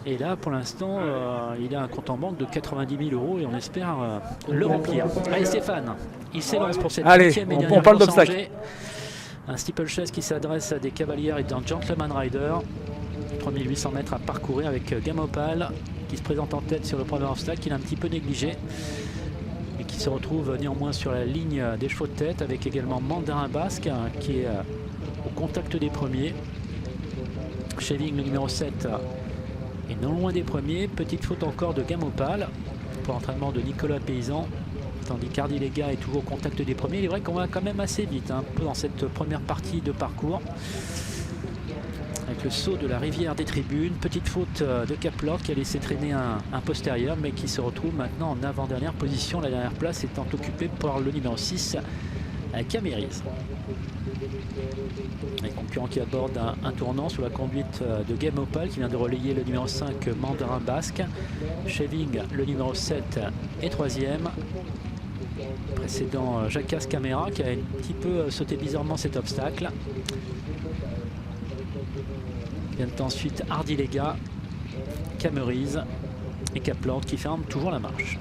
Et là, pour l'instant, il a un compte en banque de 90 000 € et on espère le remplir. Allez Stéphane, il s'élance pour cette 8e et dernière on parle course d'obstacle. Angers. Un steeplechase qui s'adresse à des cavaliers et d'un gentleman rider. 3800 mètres à parcourir avec Gamopal qui se présente en tête sur le premier obstacle, qu'il a un petit peu négligé. Et qui se retrouve néanmoins sur la ligne des chevaux de tête avec également Mandarin Basque qui est au contact des premiers. Shaving, le numéro 7, est non loin des premiers. Petite faute encore de Gamopal pour l'entraînement de Nicolas Paysan. Tandis qu'Hardy Lega est toujours au contact des premiers. Il est vrai qu'on va quand même assez vite un peu dans cette première partie de parcours. Avec le saut de la rivière des tribunes. Petite faute de Caplord qui a laissé traîner un postérieur mais qui se retrouve maintenant en avant-dernière position. La dernière place étant occupée par le numéro 6, Camérise. Les concurrents qui abordent un tournant sous la conduite de Gamopal qui vient de relayer le numéro 5 Mandarin Basque. Shaving, le numéro 7, est 3e. Précédent Jacas Caméra qui a un petit peu sauté bizarrement cet obstacle. Viennent ensuite Hardy Lega, Camerise et Caplord qui ferment toujours la marche.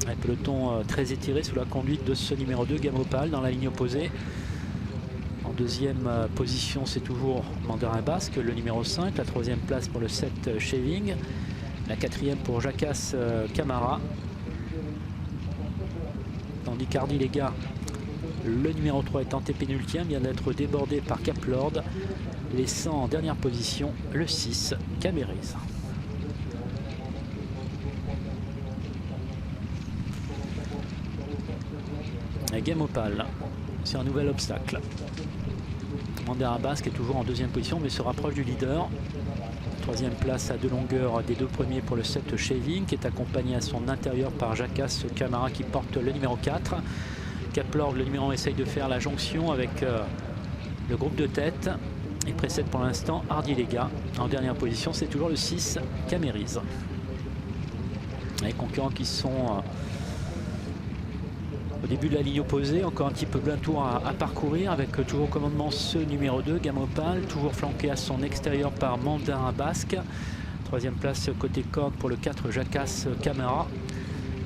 Un peloton très étiré sous la conduite de ce numéro 2 Gamopal dans la ligne opposée. En deuxième position, c'est toujours Mandarin Basque, le numéro 5. La troisième place pour le 7 Shaving. La quatrième pour Jacas Camara. Tandis qu'Hardy Lega, le numéro 3 est antépénultième, vient d'être débordé par Caplord, laissant en dernière position le 6 Camérise. Gamopal sur un nouvel obstacle. Mandarin Basque est toujours en deuxième position mais se rapproche du leader. Troisième place à 2 longueurs des 2 premiers pour le 7 Shaving qui est accompagné à son intérieur par Jacas Camara qui porte le numéro 4. Caplord, le numéro 1, essaye de faire la jonction avec le groupe de tête et précède pour l'instant Hardy Lega. En dernière position, c'est toujours le 6 Camérise. Les concurrents qui sont au début de la ligne opposée, encore un petit peu plein tour à parcourir avec toujours au commandement ce numéro 2, Gamopal, toujours flanqué à son extérieur par Mandarin Basque. Troisième place côté corde pour le 4 Jacas Camara.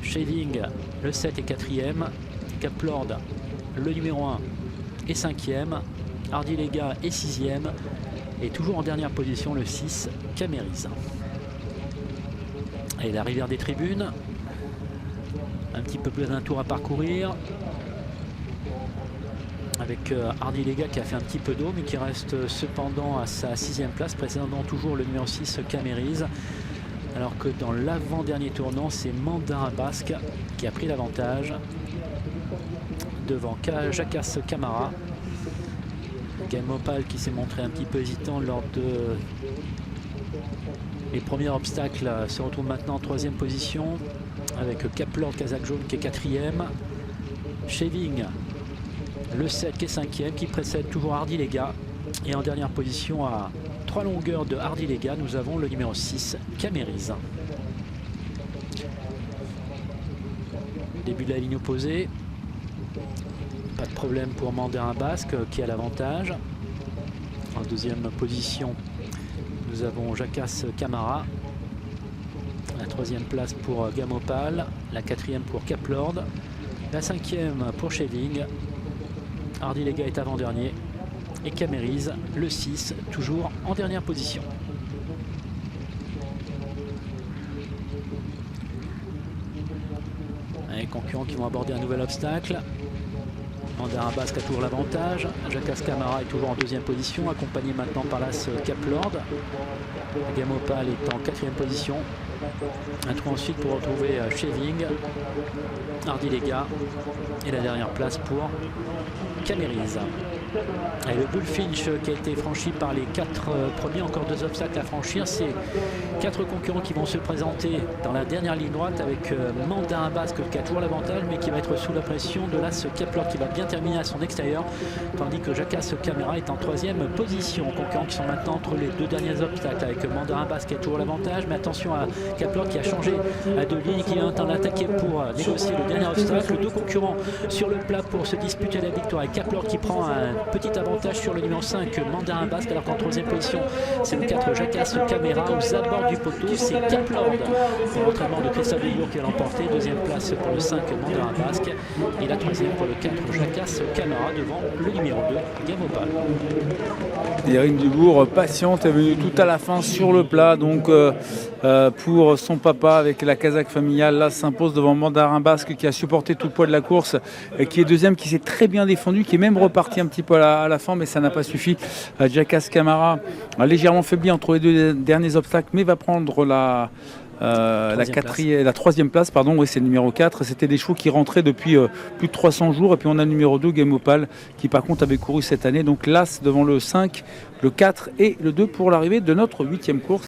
Shaving, le 7 est 4e. Caplord, le numéro 1 est 5e. Hardy Lega est 6e. Et toujours en dernière position le 6 Camérise. Et la rivière des tribunes. Un petit peu plus d'un tour à parcourir avec Hardy Lega qui a fait un petit peu d'eau mais qui reste cependant à sa 6e place, précédant toujours le numéro 6 Camérise, alors que dans l'avant-dernier tournant c'est Mandarin Basque qui a pris l'avantage devant Jacas Camara. Gamopal qui s'est montré un petit peu hésitant lors de les premiers obstacles se retrouve maintenant en 3e position avec Caplord Kazakh Jaune qui est 4e. Shaving, le 7 qui est 5e, qui précède toujours Hardy Lega. Et en dernière position à 3 longueurs de Hardy Lega, nous avons le numéro 6 Camérise. Début de la ligne opposée. Pas de problème pour Mandarin Basque qui a l'avantage. En deuxième position, nous avons Jacas Camara. La 3e place pour Gamopal, la 4e pour Caplord, la 5e pour Shaving. Hardy Lega est avant-dernier et Camérise, le 6, toujours en dernière position. Les concurrents qui vont aborder un nouvel obstacle. Mandarin Basque a toujours l'avantage. Jacas Camara est toujours en 2e position, accompagné maintenant par l'As Caplord. Gamopal est en 4e position. Un trou ensuite pour retrouver Shaving, Hardy Lega et la dernière place pour Camérise. Et le Bullfinch qui a été franchi par les 4 premiers, encore 2 obstacles à franchir. C'est 4 concurrents qui vont se présenter dans la dernière ligne droite avec Mandarin Basque qui a toujours l'avantage mais qui va être sous la pression de l'As Caplord qui va bien terminer à son extérieur, tandis que Jacas Camara est en 3e position. Concurrents qui sont maintenant entre les 2 derniers obstacles avec Mandarin Basque qui a toujours l'avantage, mais attention à Caplord qui a changé de ligne, qui est en train d'attaquer pour négocier le dernier obstacle. 2 concurrents sur le plat pour se disputer la victoire et Caplord qui prend un un petit avantage sur le numéro 5, Mandarin Basque, alors qu'en troisième position, c'est le 4, Jacasse Caméra. Aux abords du poteau, c'est Caplord pour l'entraînement de Christophe Desbourg qui va l'emporter. Deuxième place pour le 5, Mandarin Basque. Et la troisième pour le 4, Jacasse Caméra, devant le numéro 2, Game Opal. Irine Dubourg, patiente, est venue tout à la fin sur le plat. Donc pour son papa avec la casaque familiale, là s'impose devant Mandarin Basque qui a supporté tout le poids de la course, et qui est deuxième, qui s'est très bien défendu, qui est même reparti un petit peu à la fin, mais ça n'a pas suffi. Jacasse Camara a légèrement faibli entre les deux derniers obstacles, mais va prendre la troisième place, pardon, oui, c'est le numéro 4. C'était des chevaux qui rentraient depuis plus de 300 jours. Et puis on a le numéro 2, Game Opal, qui par contre avait couru cette année. Donc l'As devant le 5, le 4 et le 2 pour l'arrivée de notre 8e course.